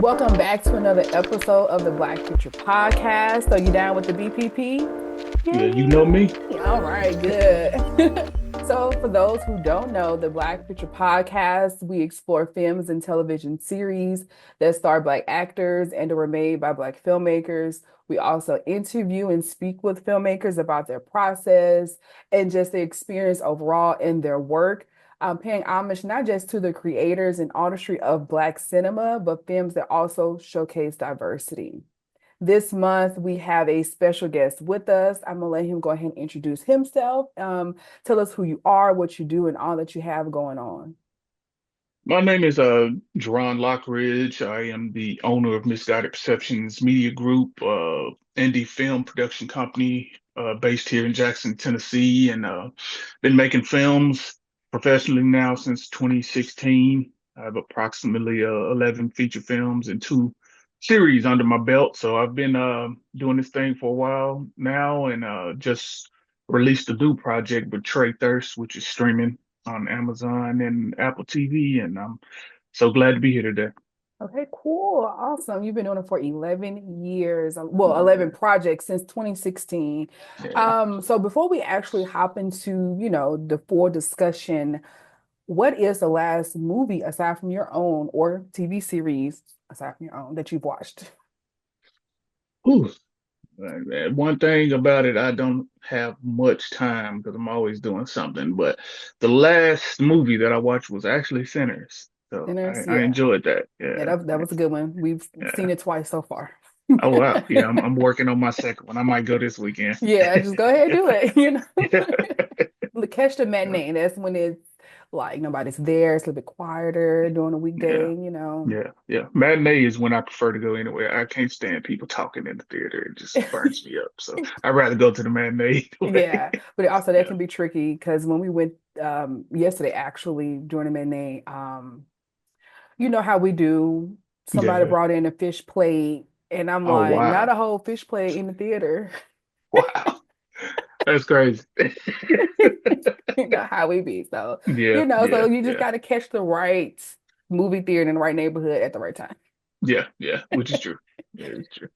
Welcome back to another episode of the Black Picture Podcast. Are you down with the BPP? Yeah, you know Yay! me. All right, good. So, for those who don't know, the Black Picture Podcast, we explore films and television series that star Black actors and were made by Black filmmakers. We also interview and speak with filmmakers about their process and just the experience overall in their work, paying homage not just to the creators and artistry of Black cinema, but films that also showcase diversity. This month, we have a special guest with us. I'm going to let him go ahead and introduce himself. Tell us who you are, what you do, and all that you have going on. My name is Jaron Lockridge. I am the owner of Misguided Perceptions Media Group, indie film production company based here in Jackson, Tennessee, and been making films professionally now since 2016. I have approximately 11 feature films and two series under my belt. So I've been doing this thing for a while now, and just released a new project with Thrist, which is streaming on Amazon and Apple TV, and I'm so glad to be here today. Okay, cool. Awesome. You've been doing it for 11 years. Well, 11 projects since 2016. Yeah. So before we actually hop into, the full discussion, what is the last movie aside from your own or TV series aside from your own that you've watched? Whew. One thing about it, I don't have much time because I'm always doing something. But the last movie that I watched was actually Sinners, so I, Sinners, I yeah. enjoyed that. Yeah, Yeah, that was a good one. We've seen yeah. it twice so far. Oh wow, yeah. I'm working on my second one. I might go this weekend. Yeah, just go ahead and do it, Yeah. Catch the matinee. That's when it's like nobody's there. It's a little bit quieter during the Yeah. weekday. Yeah, yeah. Matinee is when I prefer to go anywhere. I can't stand people talking in the theater. It just burns me up. So I'd rather go to the matinee Yeah, anyway. but also that Yeah, can be tricky because when we went yesterday, actually during the matinee, you know how we do. yeah, Somebody yeah. brought in a fish plate, and I'm Oh like, not wow, a whole fish plate in the theater. wow, that's crazy. You know how we be. So, Yeah, so yeah, you just yeah, got to catch the right movie theater in the right neighborhood at the right time. yeah, yeah. Which is true. Yeah, it's true.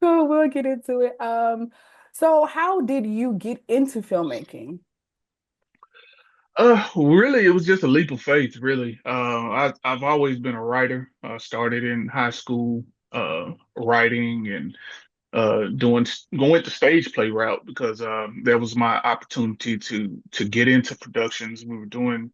So we'll get into it. So how did you get into filmmaking? Really, it was just a leap of faith. Really, I've always been a writer. Started in high school, writing and doing going the stage play route because that was my opportunity to get into productions. We were doing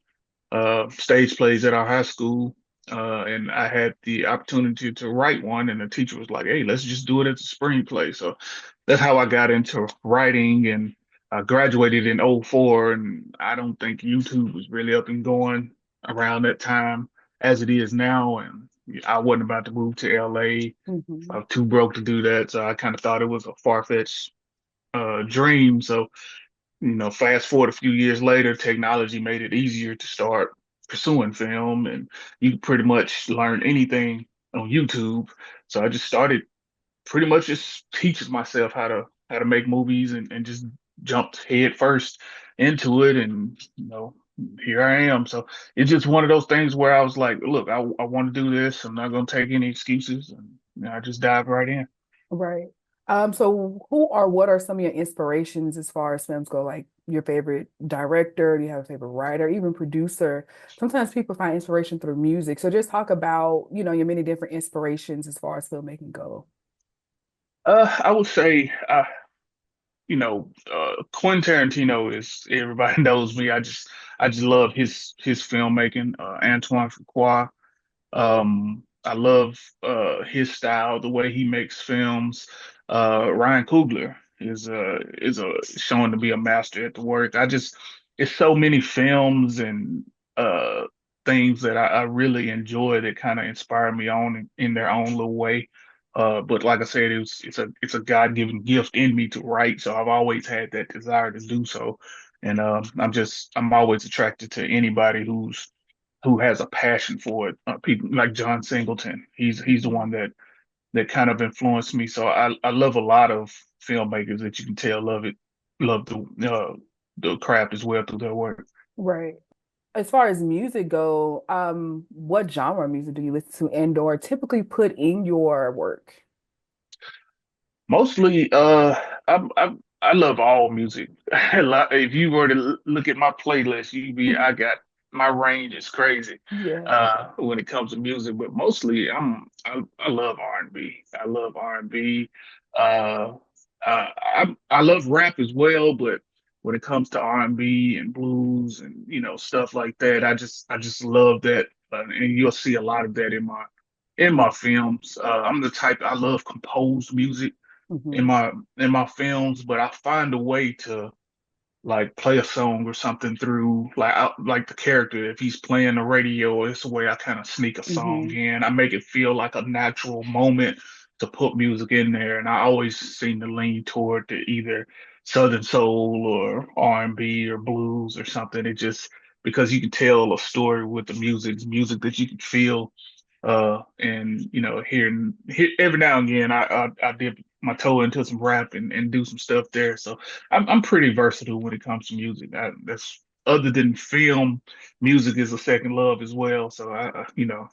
stage plays at our high school, and I had the opportunity to write one, and the teacher was like, "Hey, let's just do it as a screenplay." So that's how I got into writing, and I graduated in '04, and I don't think YouTube was really up and going around that time as it is now, and I wasn't about to move to LA. I Mhm. was too broke to do that, so I kind of thought it was a far-fetched dream. So fast forward a few years later, technology made it easier to start pursuing film, and you can pretty much learn anything on YouTube. So I just started pretty much just teaching myself how to make movies and just jumped head first into it, and here I am. So it's just one of those things where I was like, look, I want to do this. I'm not going to take any excuses, and I just dive right in. Right. So who or what are some of your inspirations as far as films go? Like your favorite director, do you have a favorite writer, even producer? Sometimes people find inspiration through music. So just talk about, your many different inspirations as far as filmmaking go. I would say Quentin Tarantino is everybody knows me. I just love his filmmaking. Antoine Fuqua. I love his style, the way he makes films. Ryan Coogler is shown to be a master at the work. It's so many films and uh things that I really enjoy that kind of inspire me on in their own little way. But like I said, it's a God-given gift in me to write, so I've always had that desire to do so. And I'm always attracted to anybody who has a passion for it. People like John Singleton, he's the Mhm. one that kind of influenced me. So I love a lot of filmmakers that you can tell love the craft as well through their work. Right. as far as music go, what genre of music do you listen to and or typically put in your work? Mostly, I love all music. If you were to look at my playlist, I got my range is crazy Yeah. when it comes to music. But mostly, I love R&B. I love R&B. Uh, I love rap as well, but when it comes to R&B and blues and stuff like that, I just love that, and you'll see a lot of that in my films. I'm the type I love composed music in Hmm. my in my films, but I find a way to like play a song or something through like the character. If he's playing the radio, it's the way I kind of sneak a song Hmm. in. I make it feel like a natural moment to put music in there, and I always seem to lean toward the either Southern soul or R&B or blues or something. It just because you can tell a story with the music that you can feel and every now and again, I dip my toe into some rap and do some stuff there. So I'm pretty versatile when it comes to music. That's other than film, music is a second love as well. So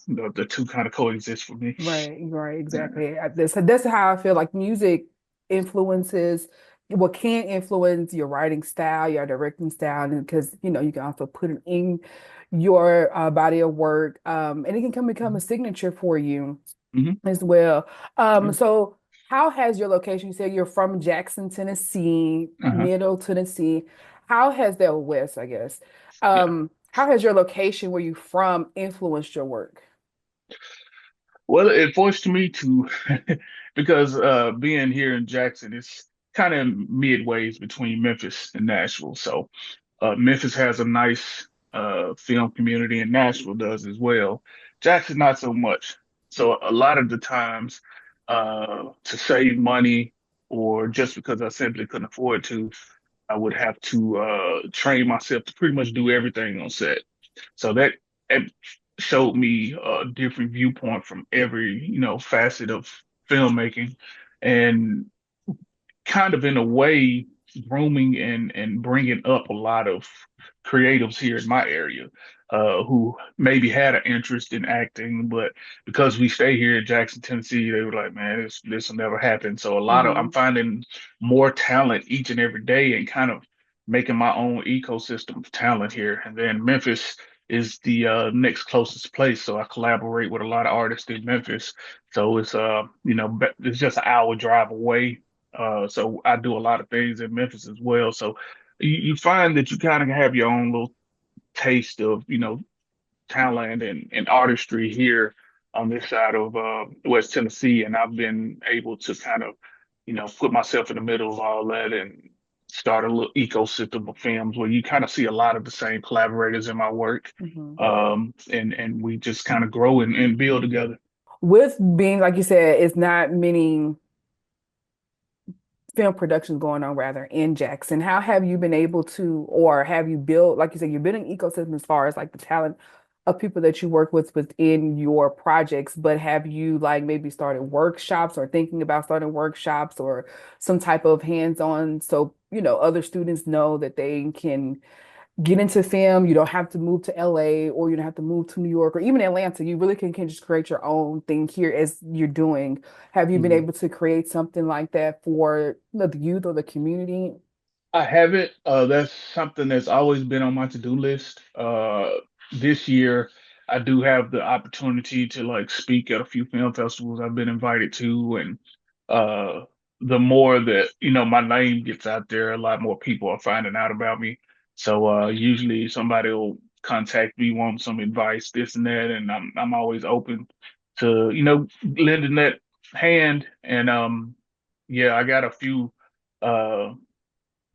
the two kind of coexist for me. Right, right, Yeah. exactly. That's how I feel like music influences what can influence your writing style, your directing style, and because you can also put it in your body of work, and it can become a signature for you Hmm. as well. Yeah. So how has your location? You said you're from Jackson, Tennessee, Uh-huh. Middle Tennessee. How has that West, I guess? Yeah. How has your location where you from influenced your work? Well, it forced me to because being here in Jackson, it's kind of midways between Memphis and Nashville. So Memphis has a nice film community, and Nashville does as well. Jackson, not so much. So a lot of the times, to save money, or just because I simply couldn't afford to, I would have to train myself to pretty much do everything on set. So that it showed me a different viewpoint from every, facet of filmmaking, and kind of in a way grooming and bringing up a lot of creatives here in my area who maybe had an interest in acting, but because we stay here in Jackson, Tennessee, they were like, man, this will never happen. So I'm Hmm. finding more talent each and every day and kind of making my own ecosystem of talent here. And then Memphis is the next closest place, so I collaborate with a lot of artists in Memphis. So it's just an hour drive away, so I do a lot of things in Memphis as well. So you find that you kind of have your own little taste of, talent and artistry here on this side of West Tennessee. And I've been able to kind of, put myself in the middle of all that and start a little ecosystem of films where you kind of see a lot of the same collaborators in my work. Hmm. And we just kind of grow and build together. With being, like you said, it's not many film productions going on rather in Jackson. How have you been able to, or have you built, like you said, you're building ecosystem as far as like the talent of people that you work with within your projects, but have you like maybe started workshops or thinking about starting workshops or some type of hands-on so, other students know that they can get into film. You don't have to move to LA or you don't have to move to New York or even Atlanta. You really can just create your own thing here as you're doing. Have you been Mhm. able to create something like that for the youth or the community? I haven't. That's something that's always been on my to-do list. This year, I do have the opportunity to like speak at a few film festivals I've been invited to, and uh, the more that my name gets out there, a lot more people are finding out about me. So usually somebody will contact me, want some advice, this and that, and I'm always open to lending that hand. And yeah, I got a few.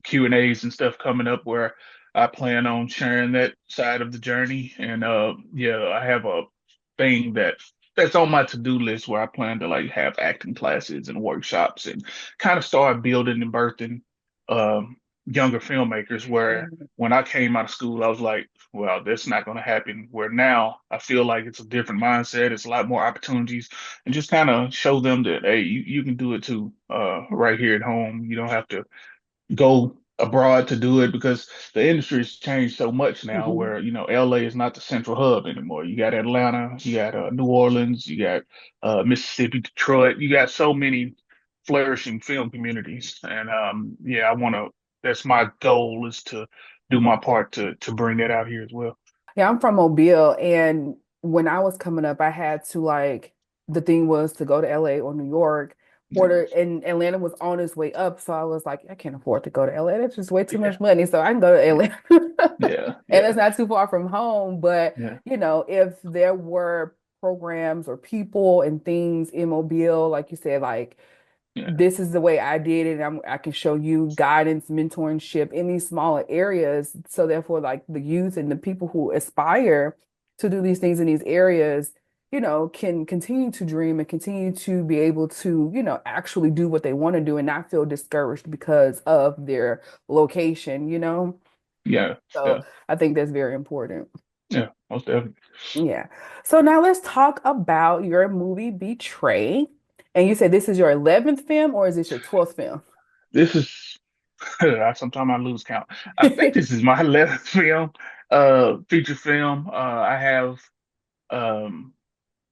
Q&As and stuff coming up where I plan on sharing that side of the journey. And yeah, I have a thing that's on my to-do list where I plan to like have acting classes and workshops and kind of start building and birthing younger filmmakers where Mhm. when I came out of school, I was like, well, that's not going to happen. Where now I feel like it's a different mindset. It's a lot more opportunities and just kind of show them that, hey, you can do it too, right here at home. You don't have to go abroad to do it because the industry has changed so much now Hmm. where, LA is not the central hub anymore. You got Atlanta, you got New Orleans, you got Mississippi, Detroit. You got so many flourishing film communities. And yeah, that's my goal is to do my part to bring that out here as well. Yeah, I'm from Mobile, and when I was coming up, I had to like the thing was to go to LA or New York, Yeah, or and Atlanta was on its way up, so I was like, I can't afford to go to LA. That's just way too yeah, much money, so I can go to Atlanta, yeah, and it's yeah, not too far from home. But yeah, if there were programs or people and things in Mobile, like you said, like yeah, this is the way I did it. I can show you guidance, mentorship in these smaller areas. So therefore, like the youth and the people who aspire to do these things in these areas, can continue to dream and continue to be able to, actually do what they want to do and not feel discouraged because of their location. yeah, So yeah, I think that's very important. yeah, most definitely. Yeah. So now let's talk about your movie Betray. And you said this is your 11th film or is this your 12th film? This is sometimes I lose count. I think this is my 11th film, feature film. I have um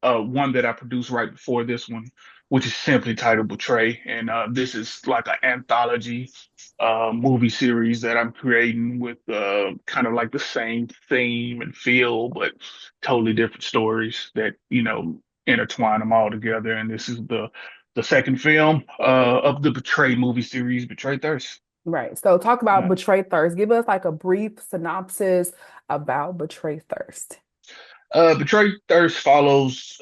one that I produced right before this one, which is simply titled Betray. And this is like an anthology movie series that I'm creating with kind of like the same theme and feel, but totally different stories that, intertwine them all together. And this is the second film of the Betray movie series, Betray Thirst. Right. So talk about Yeah. Betray Thirst. Give us like a brief synopsis about Betray Thirst. Betray Thirst follows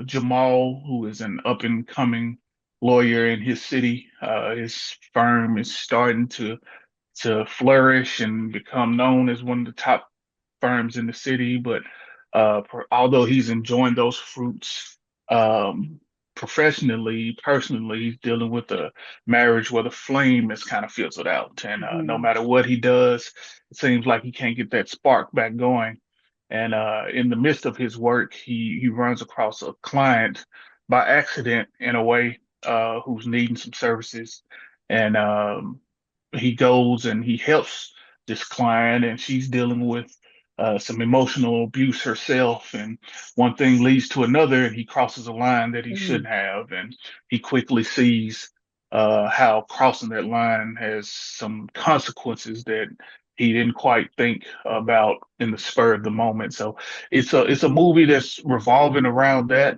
Jamal, who is an up and coming lawyer in his city. His firm is starting to flourish and become known as one of the top firms in the city. But although he's enjoying those fruits um, professionally, personally, he's dealing with a marriage where the flame has kind of fizzled out. And no Mhm. matter what he does, it seems like he can't get that spark back going. And in the midst of his work, he runs across a client by accident in a way who's needing some services. And he goes and he helps this client, and she's dealing with some emotional abuse herself. And one thing leads to another, and he crosses a line that he Mhm. shouldn't have. And he quickly sees how crossing that line has some consequences that he didn't quite think about in the spur of the moment. So it's a movie that's revolving around that.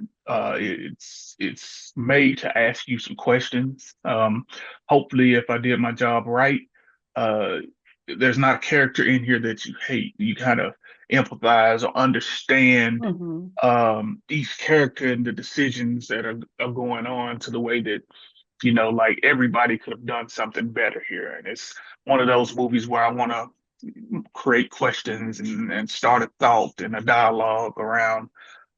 It's made to ask you some questions. Hopefully, if I did my job right, uh, there's not a character in here that you hate. You kind of empathize or understand Mhm. each character and the decisions that are going on to the way that, like everybody could have done something better here. And it's one of those movies where I want to create questions and start a thought and a dialogue around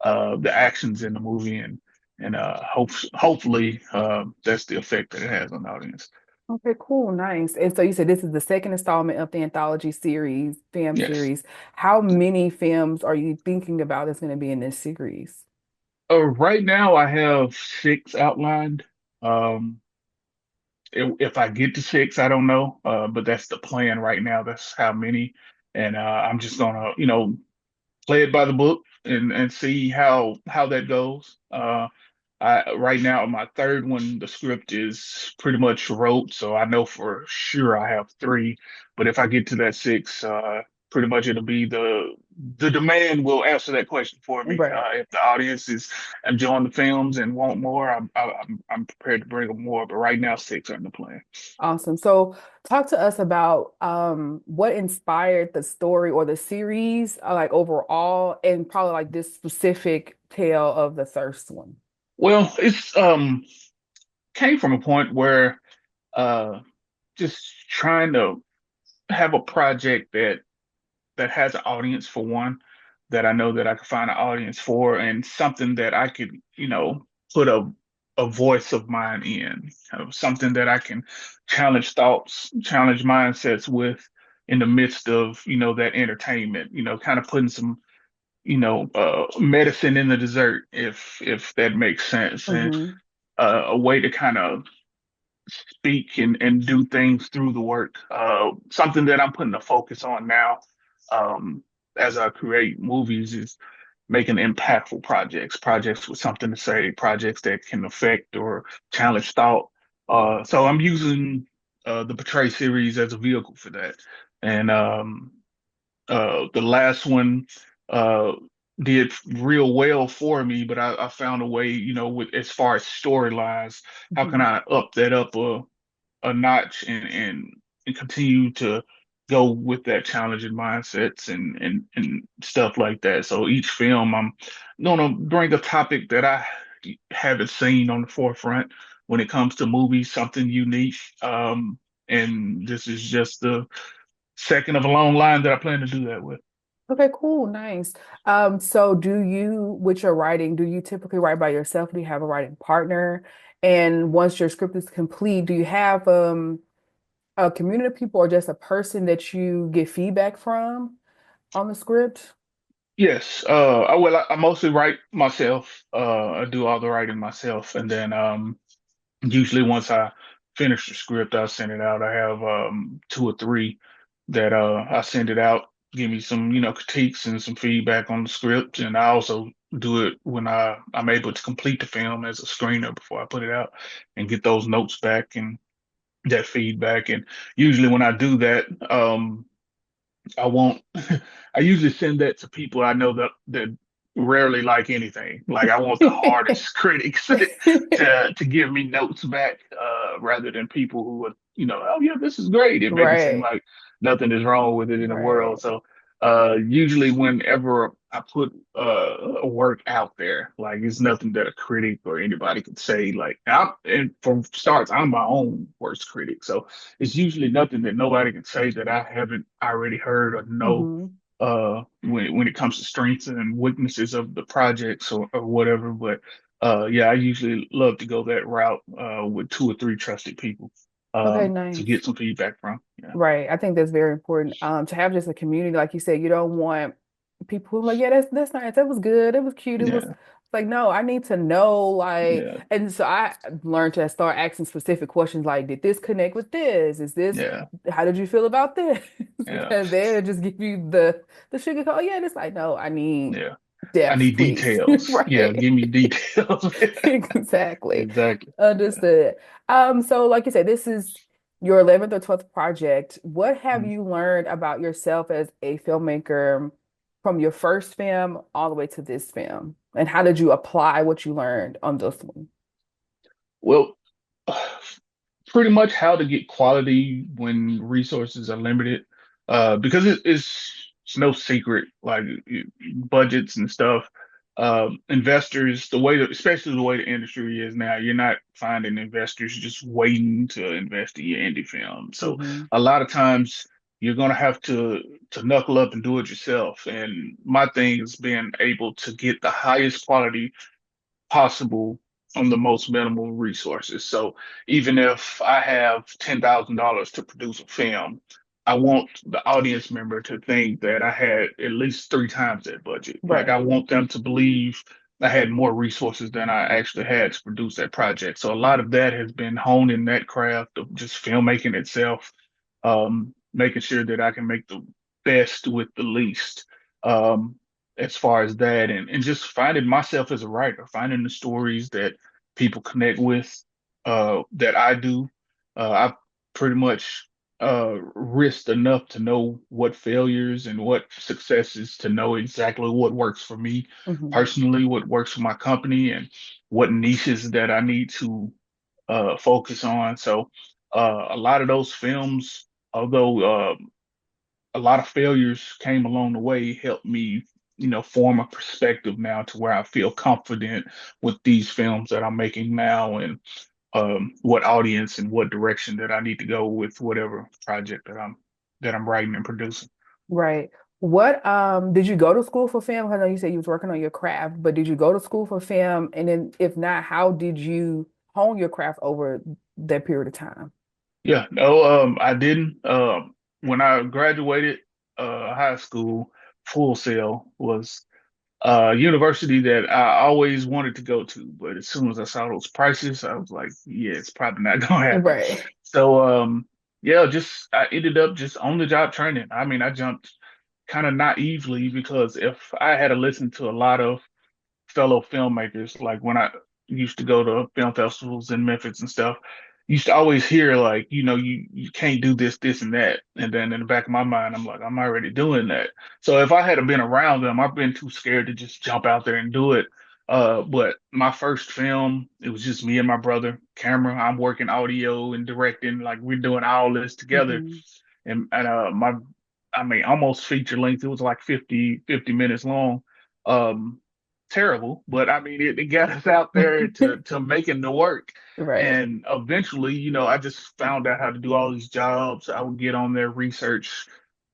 the actions in the movie. And hopefully that's the effect that it has on the audience. Okay, cool, nice. And so you said this is the second installment of the anthology series, film Yes. series. How many films are you thinking about that's going to be in this series? Right now, I have six outlined. Um, if I get to six, I don't know, but that's the plan right now. That's how many, and I'm just gonna, play it by the book and see how that goes. Right now my third one, the script is pretty much wrote, so I know for sure I have three. But if I get to that six, pretty much it'll be the demand will answer that question for me. Right. If the audience is enjoying the films and want more, I'm prepared to bring them more. But right now, six are in the plan. Awesome. So talk to us about what inspired the story or the series, like overall, and probably like this specific tale of the thirst one. Well, it's came from a point where uh just trying to have a project that has an audience for one, that I know that I could find an audience for, and something that I could, put a voice of mine in, kind of something that I can challenge thoughts, challenge mindsets with in the midst of, that entertainment, kind of putting some, medicine in the dessert, if that makes sense, and Hmm. a way to kind of speak and do things through the work. Something that I'm putting a focus on now, um, as I create movies is making impactful projects, projects with something to say, projects that can affect or challenge thought. So I'm using the Portray series as a vehicle for that. And the last one uh, did real well for me, but I found a way, with as far as storylines, how can Mhm. I up that up a notch and continue to go with that challenging mindsets and stuff like that. So each film, I'm gonna bring a topic that I haven't seen on the forefront when it comes to movies, something unique. And this is just the second of a long line that I plan to do that with. Okay, cool, nice. So do you, with your writing, do you typically write by yourself? Do you have a writing partner? And once your script is complete, do you have a community of people or just a person that you get feedback from on the script? Yes, I mostly write myself. I do all the writing myself, and then usually once I finish the script, I send it out. I have two or three that I send it out, give me some, critiques and some feedback on the script, and I also do it when I'm able to complete the film as a screener before I put it out and get those notes back and that feedback. And usually when I do that, I won't. I usually send that to people I know that rarely like anything. Like I want the hardest critics to give me notes back, rather than people who are, oh yeah, this is great. It make it seem Right, like nothing is wrong with it in the right. world. So usually whenever I put a work out there, like it's nothing that a critic or anybody could say. Like and from starts, I'm my own worst critic. So it's usually nothing that nobody can say that I haven't already heard or know, Hmm. when it comes to strengths and weaknesses of the projects or whatever. But yeah, I usually love to go that route with two or three trusted people Okay, to nice. get some feedback from. Yeah, Right. I think that's very important. To have just a community, like you said, you don't want people who are like, yeah, that's nice. That was good. It was cute. It was yeah, like, no, I need to know, like, yeah, and so I learned to start asking specific questions like, did this connect with this? Is this, yeah, how did you feel about this? yeah, Because they'll just give you the sugar coat. Yeah, and it's like, no, I need yeah. I depth, need please. details. Yeah, Right. give me details. Exactly. Exactly. Yeah. Understood. So like you said, this is your 11th or 12th project. What have Mm. you learned about yourself as a filmmaker from your first film all the way to this film? And how did you apply what you learned on this one? Well, pretty much how to get quality when resources are limited. Because it's no secret, like budgets and stuff. Investors, especially the way the industry is now, you're not finding investors just waiting to invest in your indie film. So Hmm. a lot of times you're gonna have to knuckle up and do it yourself. And my thing is being able to get the highest quality possible on the most minimal resources. So even if I have $10,000 to produce a film, I want the audience member to think that I had at least three times that budget. Like I Right. want them to believe I had more resources than I actually had to produce that project. So a lot of that has been honed in that craft of just filmmaking itself, making sure that I can make the best with the least. Um, as far as that and just finding myself as a writer, finding the stories that people connect with, that I do. I pretty much risked enough to know what failures and what successes to know exactly what works for me Hmm. personally, what works for my company, and what niches that I need to focus on. So a lot of those films, although a lot of failures came along the way, helped me, form a perspective now to where I feel confident with these films that I'm making now and what audience and what direction that I need to go with whatever project that I'm writing and producing. Right. What did you go to school for film? I know you said you was working on your craft, but did you go to school for film? And then if not, how did you hone your craft over that period of time? Yeah, no, I didn't. When I graduated high school, Full Sail was university that I always wanted to go to, but as soon as I saw those prices, I was like, yeah, it's probably not gonna happen. Right. So yeah, just I ended up just on the job training. I mean, I jumped kind of naively because if I had to listen to a lot of fellow filmmakers. Like when I used to go to film festivals in Memphis and stuff, used to always hear like, you can't do this, this, and that. And then in the back of my mind, I'm like, I'm already doing that. So if I had been around them, I've been too scared to just jump out there and do it. But my first film, it was just me and my brother, camera. I'm working audio and directing, like we're doing all this together. Hmm. And I mean, almost feature length. It was like 50 minutes long. Um, Terrible, but I mean, it got us out there to making the work. Right. And eventually, I just found out how to do all these jobs. I would get on there, research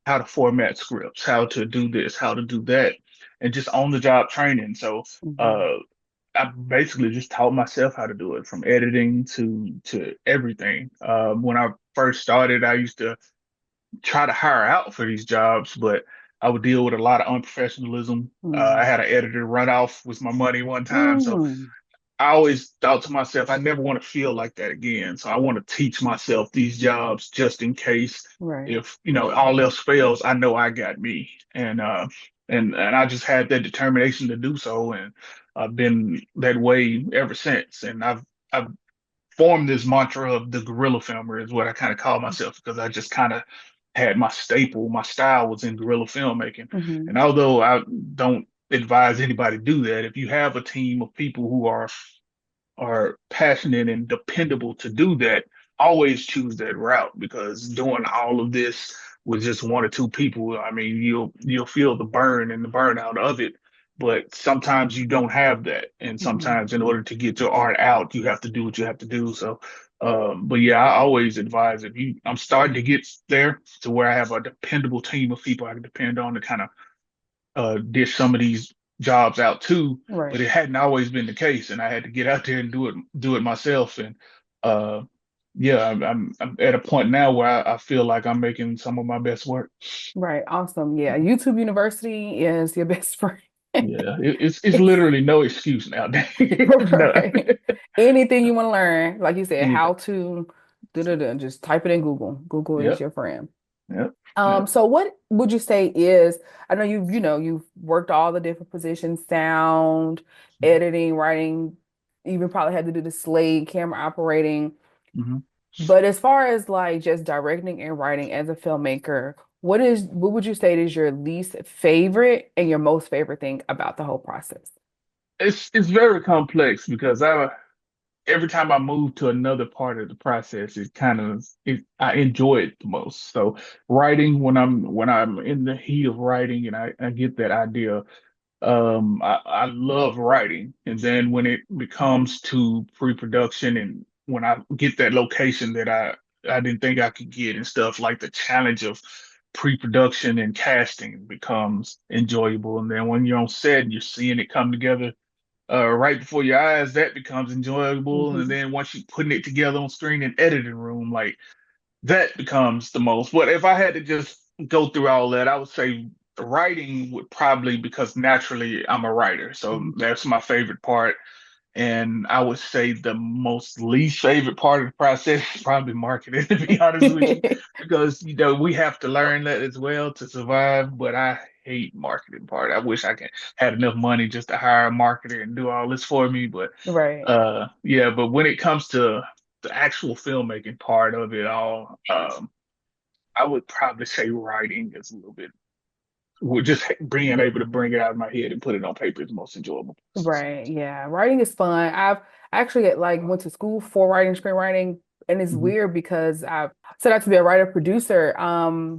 how to format scripts, how to do this, how to do that, and just on the job training. So, Hmm. uh, I basically just taught myself how to do it from editing to everything. When I first started, I used to try to hire out for these jobs, but I would deal with a lot of unprofessionalism. I Mm. had an editor run off with my money one time, so Mm. I always thought to myself, I never want to feel like that again. So I want to teach myself these jobs just in case Right. if, all else fails, I know I got me. And I just had that determination to do so, and I've been that way ever since. And I've formed this mantra of the guerrilla filmer is what I kind of call myself because I just kind of had my staple, my style was in guerrilla filmmaking. And Hmm. although I don't advise anybody to do that, if you have a team of people who are passionate and dependable to do that, always choose that route because doing all of this with just one or two people, I mean, you'll feel the burn and the burnout of it. But sometimes you don't have that, and Hmm. sometimes in order to get your art out, you have to do what you have to do. So, but yeah, I always advise if you, I'm starting to get there to where I have a dependable team of people I can depend on to kind of dish some of these jobs out too, but Right. it hadn't always been the case, and I had to get out there and do it myself. And uh, yeah, I'm at a point now where I feel like I'm making some of my best work. Right. Awesome. Yeah. YouTube University is your best friend. Yeah, it's literally no excuse nowadays. None. Right. Anything you want to learn, like you said, Anything. how to just type it in Google. Google is Yep. your friend. Yep. Yep. So what would you say is, I know you've worked all the different positions, sound, editing, writing, even probably had to do the slate, camera operating. Mhm. But as far as like just directing and writing as a filmmaker, what would you say is your least favorite and your most favorite thing about the whole process? It's very complex because every time I move to another part of the process, I enjoy it the most. So writing when I'm in the heat of writing and I get that idea, I love writing. And then when it becomes to pre-production and when I get that location that I didn't think I could get and stuff, like the challenge of pre-production and casting becomes enjoyable. And then when you're on set and you're seeing it come together right before your eyes, that becomes enjoyable. And Hmm. then once you putting it together on screen in editing room, like that becomes the most. But if I had to just go through all that, I would say writing would probably because naturally I'm a writer. So that's my favorite part. And I would say the most least favorite part of the process is probably marketing, to be honest with you, because we have to learn that as well to survive. But I hate marketing part. I wish I could had enough money just to hire a marketer and do all this for me. But Right. yeah, but when it comes to the actual filmmaking part of it all, I would probably say writing is a little bit. Just being able to bring it out of my head and put it on paper is the most enjoyable process. Right. Yeah. Writing is fun. I've actually like went to school for writing, screenwriting, and it's Hmm. weird because I set out to be a writer producer.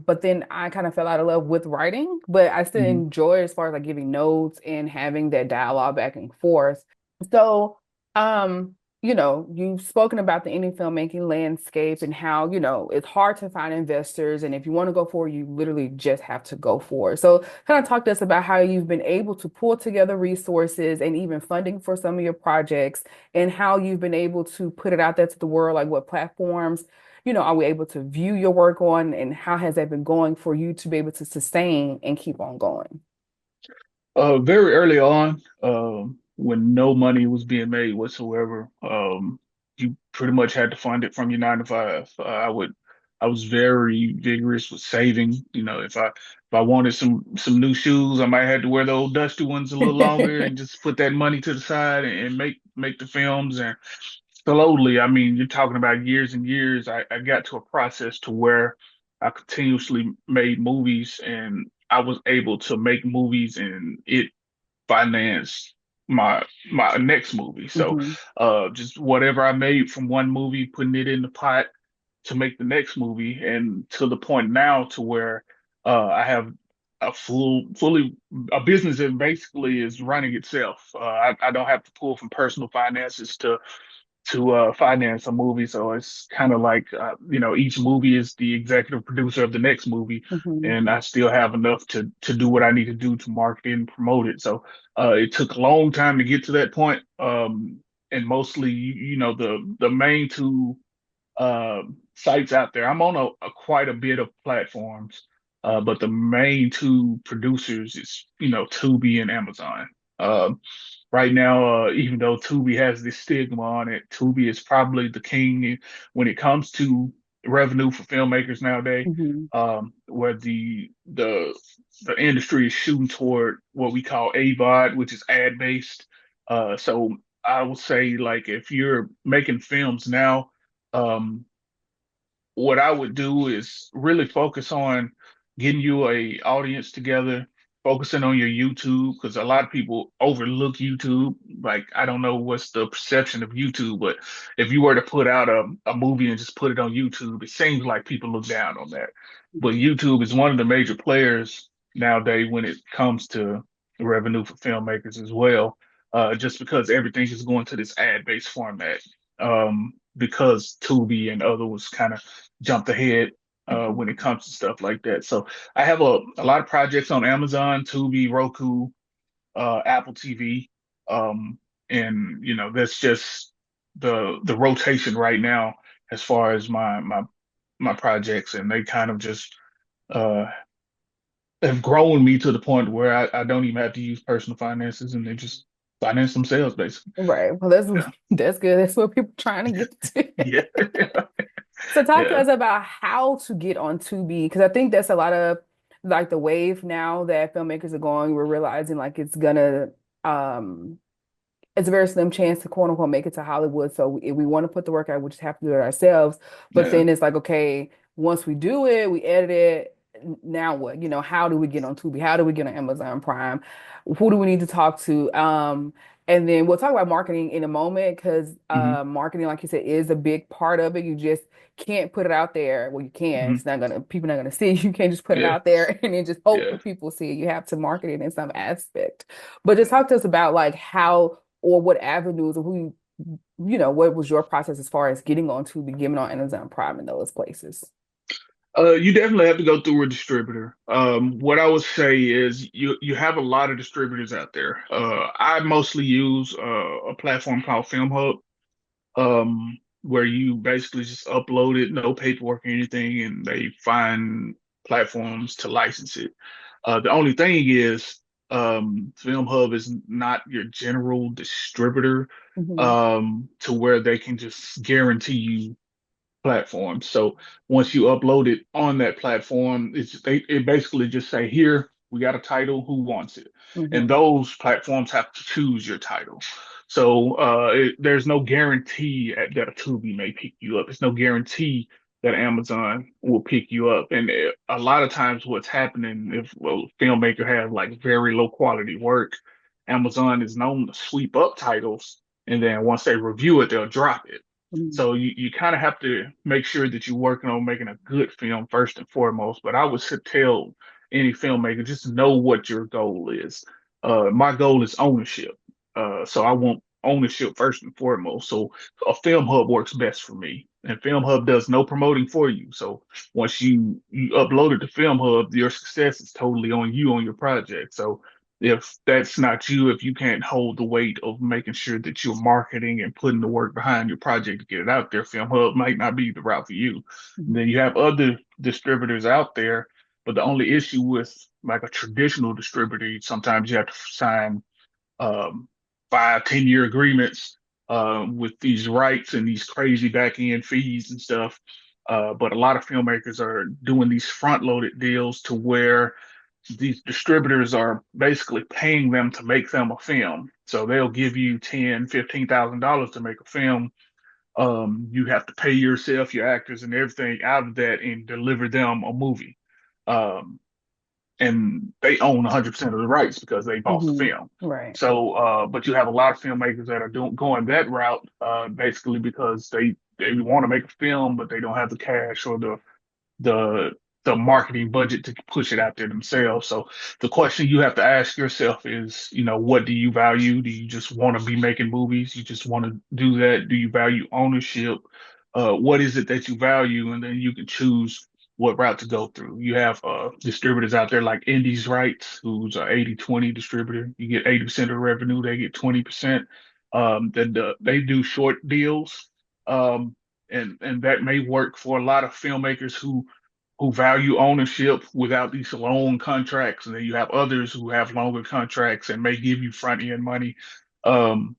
But then I kind of fell out of love with writing, but I still Hmm. enjoy as far as like giving notes and having that dialogue back and forth. So, um, you've spoken about the indie filmmaking landscape and how, it's hard to find investors. And if you want to go for it, you literally just have to go for it. So kind of talk to us about how you've been able to pull together resources and even funding for some of your projects and how you've been able to put it out there to the world, like what platforms, are we able to view your work on and how has that been going for you to be able to sustain and keep on going? Very early on, when no money was being made whatsoever, you pretty much had to fund it from your 9 to 5. I was very vigorous with saving. You know, if I wanted some new shoes, I might have to wear the old dusty ones a little longer and just put that money to the side and make the films. And slowly, I mean, you're talking about years and years. I got to a process to where I continuously made movies and I was able to make movies and it finance my next movie. So Hmm. just whatever I made from one movie, putting it in the pot to make the next movie, and to the point now to where I have fully a business that basically is running itself. I don't have to pull from personal finances to finance a movie. So it's kind of like each movie is the executive producer of the next movie, Hmm. and I still have enough to do what I need to do to market it and promote it. So it took a long time to get to that point. And mostly, the main two sites out there. I'm on a quite a bit of platforms, but the main two producers is Tubi and Amazon. Right now, even though Tubi has this stigma on it, Tubi is probably the king when it comes to revenue for filmmakers nowadays. Hmm. Where the industry is shooting toward what we call AVOD, which is ad based. So I would say like if you're making films now, um, what I would do is really focus on getting you a audience together, focusing on your YouTube, because a lot of people overlook YouTube. Like, I don't know what's the perception of YouTube, but if you were to put out a movie and just put it on YouTube, it seems like people look down on that. But YouTube is one of the major players nowadays when it comes to revenue for filmmakers as well, just because everything is going to this ad-based format. Because Tubi and others kind of jumped ahead when it comes to stuff like that. So I have a lot of projects on Amazon, Tubi, Roku, Apple TV, and that's just the rotation right now as far as my projects, and they kind of just uh, have grown me to the point where I don't even have to use personal finances, and they just finance themselves basically. Right. Well, that's Yeah, that's good. That's what people trying to get to. yeah, So talk to yeah. us about how to get on Tubi, because I think that's a lot of like the wave now that filmmakers are going. We're realizing like um it's a very slim chance to quote unquote make it to Hollywood. So if we want to put the work out, we just have to do it ourselves. But Yeah. then it's like, okay, once we do it, we edit it. Now what? How do we get on Tubi? How do we get on Amazon Prime? Who do we need to talk to? And then we'll talk about marketing in a moment because Hmm. marketing, like you said, is a big part of it. You just can't put it out there. Well, you can. Hmm. It's not gonna, people not gonna see it. You can't just put it Yeah. out there and then just hope Yeah. that people see it. You have to market it in some aspect. But just talk to us about like how or what avenues or what was your process as far as getting on to be given on Amazon Prime in those places? You definitely have to go through a distributor. What I would say is you have a lot of distributors out there. I mostly use a platform called FilmHub, where you basically just upload it, no paperwork or anything, and they find platforms to license it. The only thing is, FilmHub is not your general distributor, Hmm. to where they can just guarantee you platform. So once you upload it on that platform, it basically just say, here, we got a title, who wants it? And Hmm. those platforms have to choose your title. So there's no guarantee that a Tubi may pick you up. There's no guarantee that Amazon will pick you up. And a lot of times what's happening if a filmmaker has like very low quality work, Amazon is known to sweep up titles. And then once they review it, they'll drop it. Hmm. So you kind of have to make sure that you're working on making a good film first and foremost. But I would tell any filmmaker just to know what your goal is. My goal is ownership. So I want ownership first and foremost. So a film hub works best for me. And Film Hub does no promoting for you. So once you upload it to Film Hub, your success is totally on you on your project. So if that's not you, if you can't hold the weight of making sure that you're marketing and putting the work behind your project to get it out there, Film Hub might not be the route for you. And Hmm. then you have other distributors out there, but the only issue with like a traditional distributor, sometimes you have to sign 5, 10 year agreements with these rights and these crazy back end fees and stuff. But a lot of filmmakers are doing these front loaded deals to where these distributors are basically paying them to make them a film. So they'll give you 10, $15,000 to make a film. You have to pay yourself, your actors, and everything out of that and deliver them a movie. Um, and they own 100% of the rights because they bought the Hmm. film. Right. So, but you have a lot of filmmakers that are going that route, basically because they want to make a film, but they don't have the cash or the the marketing budget to push it out there themselves. So the question you have to ask yourself is, what do you value? Do you just want to be making movies? You just want to do that? Do you value ownership? What is it that you value? And then you can choose what route to go through. You have distributors out there like Indies Rights, who's an 80/20 distributor. You get 80% of the revenue, they get 20%. They do short deals. And that may work for a lot of filmmakers who value ownership without these long contracts, and then you have others who have longer contracts and may give you front end money um,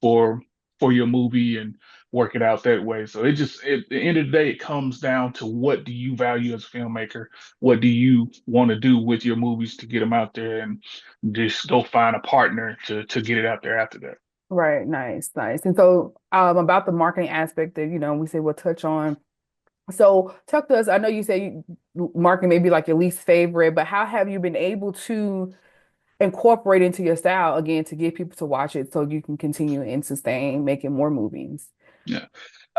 for your movie and work it out that way. So it just at the end of the day, it comes down to what do you value as a filmmaker? What do you want to do with your movies to get them out there, and just go find a partner to get it out there after that. Right. Nice. Nice. And so, about the marketing aspect that, we say we'll touch on. So talk to us. I know you say marketing may be like your least favorite, but how have you been able to incorporate into your style again to get people to watch it so you can continue and sustain making more movies? Yeah.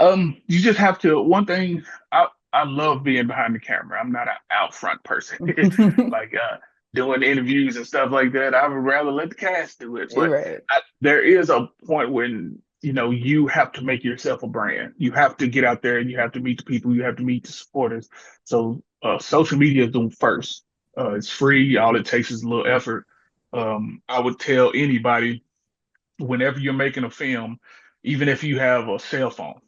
You just have to, one thing, I love being behind the camera. I'm not an out front person. Like doing interviews and stuff like that. I would rather let the cast do it. But Right. there is a point when, you have to make yourself a brand. You have to get out there and you have to meet the people, you have to meet the supporters. So social media is the first. It's free. All it takes is a little effort. I would tell anybody whenever you're making a film, even if you have a cell phone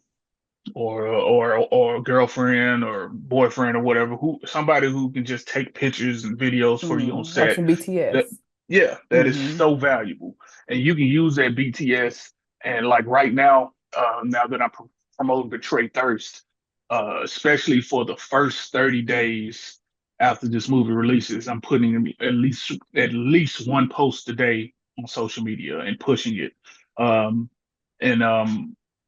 or a girlfriend or boyfriend or whatever, who somebody who can just take pictures and videos for you on Like set. some That BTS. yeah, that is Hmm. so valuable, and you can use that BTS. And like right now, now that I'm promoting Betray Thirst, especially for the first 30 days after this movie releases, I'm putting at least one post a day on social media and pushing it. Um, and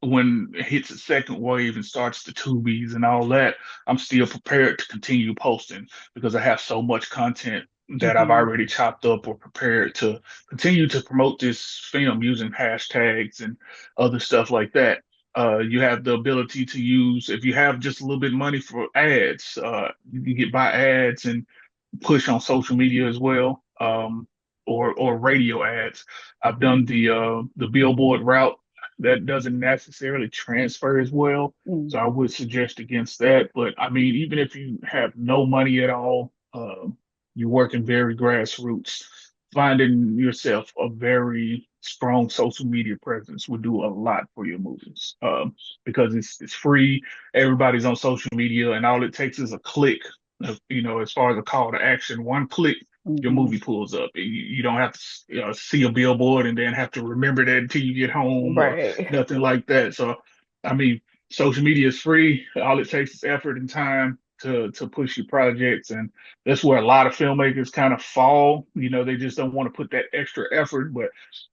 when it hits a second wave and starts the tubies and all that, I'm still prepared to continue posting because I have so much content that I've Hmm. already chopped up or prepared to continue to promote this film using hashtags and other stuff like that. You have the ability to use, if you have just a little bit of money for ads, you can get buy ads and push on social media as well, or radio ads. I've done the billboard route. That doesn't necessarily transfer as well, so I would suggest against that. But I mean, even if you have no money at all, you're working very grassroots. Finding yourself a very strong social media presence would do a lot for your movies, because it's free. Everybody's on social media, and all it takes is a click. As far as a call to action, one click, your Hmm. movie pulls up. You don't have to see a billboard and then have to remember that until you get home or Right. nothing like that. So, I mean, social media is free. All it takes is effort and time to push your projects, and that's where a lot of filmmakers kind of fall. They just don't want to put that extra effort. But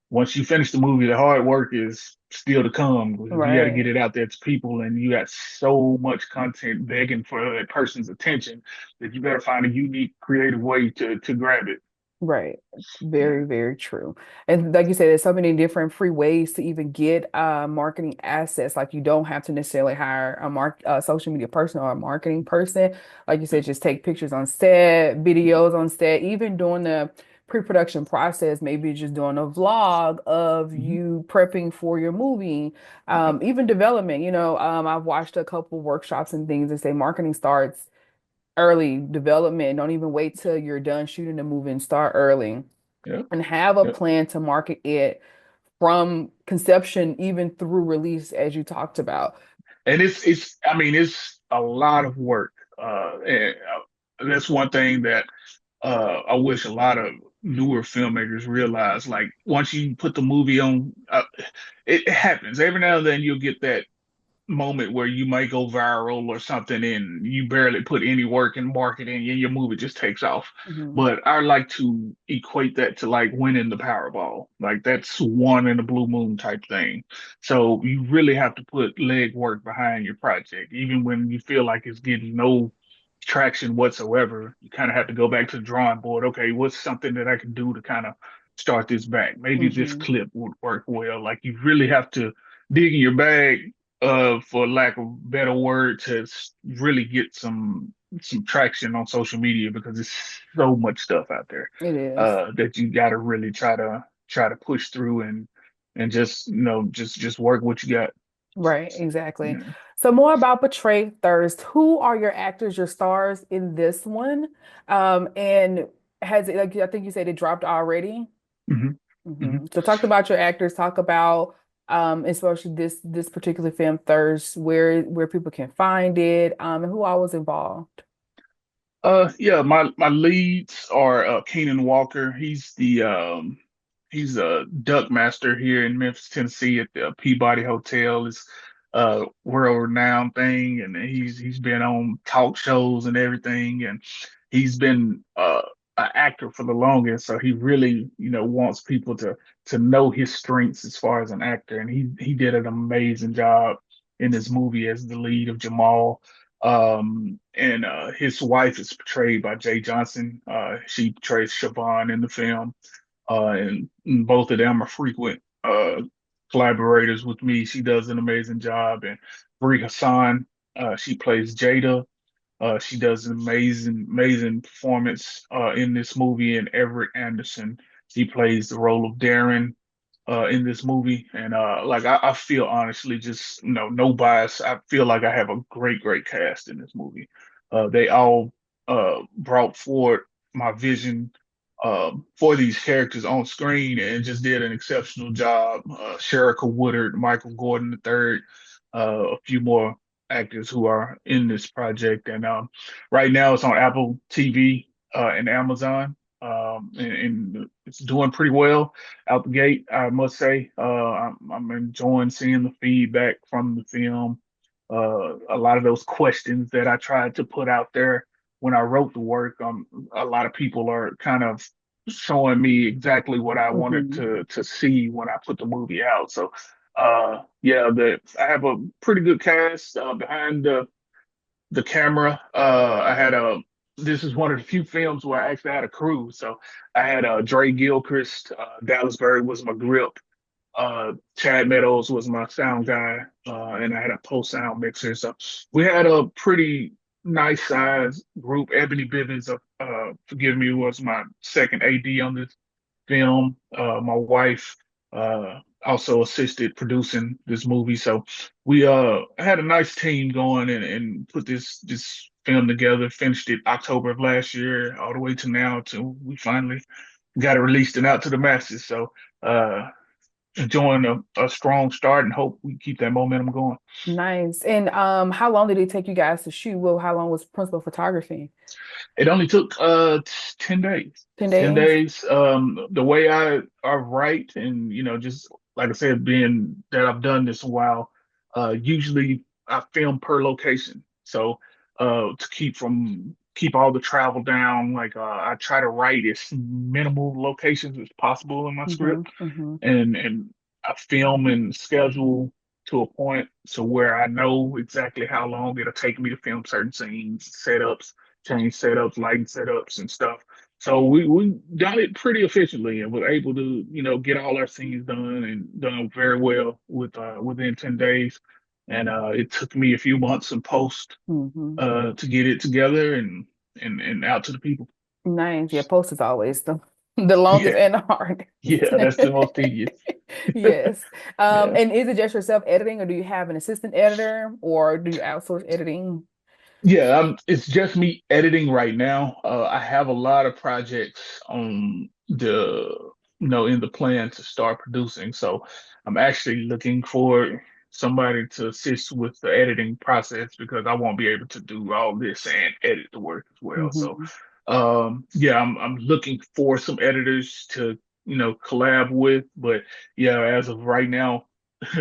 once you finish the movie, the hard work is still to come because you got to get Right. it out there to people, and you got so much content begging for that person's attention that you better find a unique, creative way to grab it. Right. Yeah. Very, very true. And like you said, there's so many different free ways to even get marketing assets. Like you don't have to necessarily hire a social media person or a marketing person. Like you said, just take pictures on set, videos on set, even doing the pre-production process, maybe just doing a vlog of Mhm. you prepping for your movie, Yep. even development. I've watched a couple workshops and things that say marketing starts early development. Don't even wait till you're done shooting the movie and start early Yep. and have a Yep. plan to market it from conception even through release, as you talked about. And I mean, it's a lot of work. And that's one thing that I wish a lot of newer filmmakers realize, like, once you put the movie on, it happens. Every now and then you'll get that moment where you might go viral or something and you barely put any work in marketing and your movie just takes off. Hmm. But I like to equate that to like winning the Powerball. Like that's one in a blue moon type thing. So you really have to put leg work behind your project. Even when you feel like it's getting no traction whatsoever, you kind of have to go back to the drawing board. Okay, what's something that I can do to kind of start this back? Maybe this Hmm. clip would work well. Like you really have to dig in your bag, for lack of better word, to really get some traction on social media because there's so much stuff out there It is. that you got to really try to push through and just just work what you got. Right, exactly. Yeah. So more about Betray Thirst. Who are your actors, your stars in this one? And has it, like I think you said it dropped already? Hmm. Hmm. So talk about your actors, talk about especially this particular film, Thirst, where people can find it, and who all was involved. Yeah, my leads are Keenan Walker. He's a duck master here in Memphis, Tennessee at the Peabody Hotel. It's a world-renowned thing, and he's been on talk shows and everything, and he's been an actor for the longest. So he really, wants people to know his strengths as far as an actor, and he did an amazing job in this movie as the lead of Jamal. And his wife is portrayed by Jay Johnson. She portrays Siobhan in the film, and both of them are frequent collaborators with me. She does an amazing job. And Brie Hassan, she plays Jada. She does an amazing performance in this movie. And Everett Anderson, he plays the role of Darren in this movie. And like I feel honestly, just no bias. I feel like I have a great cast in this movie. They all brought forward my vision for these characters on screen and just did an exceptional job. Sherika Woodard, Michael Gordon III, a few more actors who are in this project. And right now it's on Apple TV and Amazon. And it's doing pretty well out the gate, I must say. I'm enjoying seeing the feedback from the film. A lot of those questions that I tried to put out there when I wrote the work, a lot of people are kind of showing me exactly what I wanted Hmm. to see when I put the movie out. So, yeah, I have a pretty good cast behind the camera. I had a This is one of the few films where I actually had a crew. So I had Dre Gilchrist, Dallas Berry was my grip, Chad Meadows was my sound guy, and I had a post sound mixer. So we had a pretty nice size group. Ebony Bivens, forgive me, was my second AD on this film. My wife also assisted producing this movie. So we had a nice team going and put this film together, finished it October of last year, all the way to now till we finally got it released and out to the masses. So enjoying a strong start and hope we keep that momentum going. Nice. And how long did it take you guys to shoot? Well, how long was principal photography? It only took 10 days. 10 10 days? days. The way I write and just like I said, being that I've done this a while, usually I film per location. So to keep all the travel down, like I try to write as minimal locations as possible in my Hmm. script, Hmm. and I film and schedule to a point so where I know exactly how long it'll take me to film certain scenes, setups, change setups, lighting setups, and stuff. So we got it pretty efficiently and were able to get all our scenes done and done very well within 10 days. And it took me a few months in post Hmm. to get it together and out to the people. Nice. Yeah, post is always the longest Yeah, and the hardest. yeah, that's the most tedious. Yes. Yeah. And is it just yourself editing, or do you have an assistant editor, or do you outsource editing? Yeah, it's just me editing right now. I have a lot of projects on in the plan to start producing. So I'm actually looking for somebody to assist with the editing process because I won't be able to do all this and edit the work as well. So Hmm. Yeah, I'm looking for some editors to, collab with, but yeah, as of right now,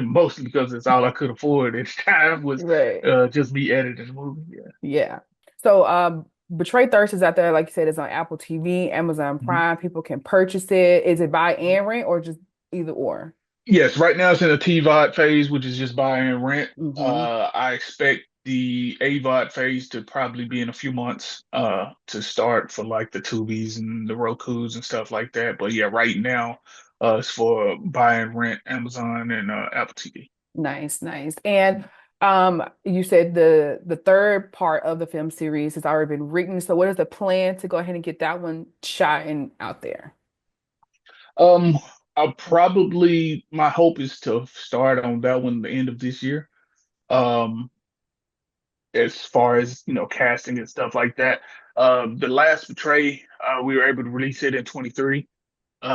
mostly because it's all I could afford at the time was Right. just me editing the movie. Yeah. Yeah. So, Betray Thirst is out there, like you said, it's on Apple TV, Amazon Mhm. Prime. People can purchase it. Is it buy and rent or just either or? Yes, right now it's in the TVOD phase, which is just buy and rent. Hmm. I expect the AVOD phase to probably be in a few months to start for like the Tubies and the Rokus and stuff like that. But yeah, right now it's for buy and rent, Amazon and Apple TV. Nice, nice. And you said the third part of the film series has already been written. So, what is the plan to go ahead and get that one shot and out there? Um, I'll probably my hope is to start on that one the end of this year. Um, as far as casting and stuff like that. The last Betray, we were able to release it in 23.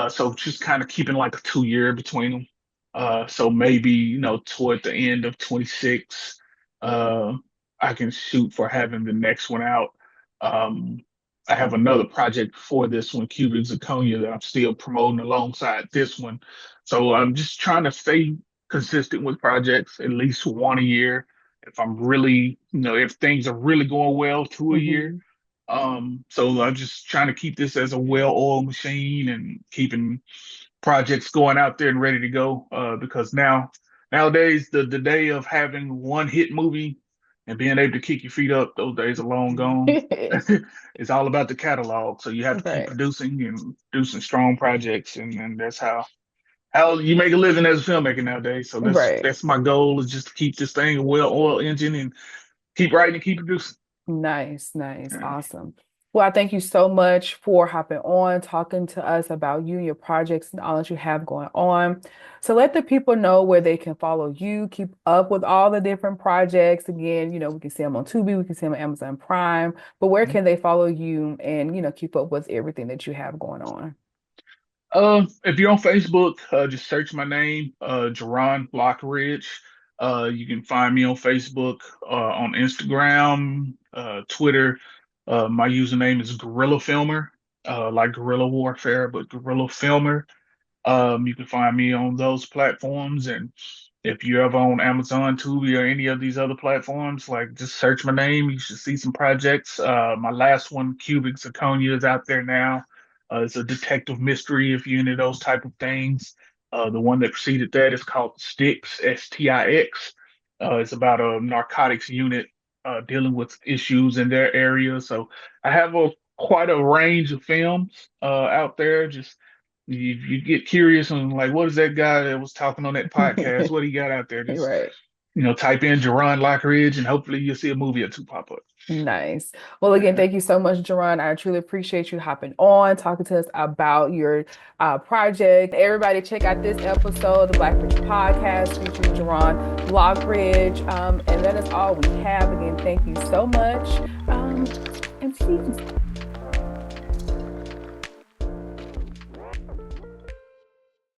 So just kind of keeping like a 2 year between them. So maybe, toward the end of 26, uh, I can shoot for having the next one out. Um, I have another project before this one, Cuban Zirconia, that I'm still promoting alongside this one. So I'm just trying to stay consistent with projects, at least one a year. If I'm really, if things are really going well, two a year. Hmm. So I'm just trying to keep this as a well-oiled machine and keeping projects going out there and ready to go. Because nowadays, the day of having one hit movie and being able to kick your feet up, those days are long gone. It's all about the catalog. So you have to keep Right, producing and producing strong projects, and that's how you make a living as a filmmaker nowadays. So that's right. that's my goal is just to keep this thing a well-oiled engine and keep writing and keep producing. Nice, nice, Yeah. awesome. Well, I thank you so much for hopping on, talking to us about you, your projects, and all that you have going on. So let the people know where they can follow you, keep up with all the different projects. Again, we can see them on Tubi, we can see them on Amazon Prime, but where can they follow you and, keep up with everything that you have going on? If you're on Facebook, just search my name, Jaron Lockridge. You can find me on Facebook, on Instagram, Twitter. My username is Guerrilla Filmer, like guerrilla warfare, but Guerrilla Filmer. You can find me on those platforms. And if you're ever on Amazon, Tubi, or any of these other platforms, like just search my name. You should see some projects. My last one, Cubic Zirconia, is out there now. It's a detective mystery if you're into those type of things. The one that preceded that is called Stix, Stix. It's about a narcotics unit dealing with issues in their area. So I have a quite a range of films out there. Just you get curious and like, what is that guy that was talking on that podcast? What he got out there? Just Right. type in Jaron Lockridge, and hopefully you'll see a movie or two pop up. Nice. Well, again, thank you so much, Jaron. I truly appreciate you hopping on, talking to us about your project. Everybody, check out this episode of the Black Rich Podcast featuring Jaron Lockridge. And that is all we have. Again, thank you so much. And peace.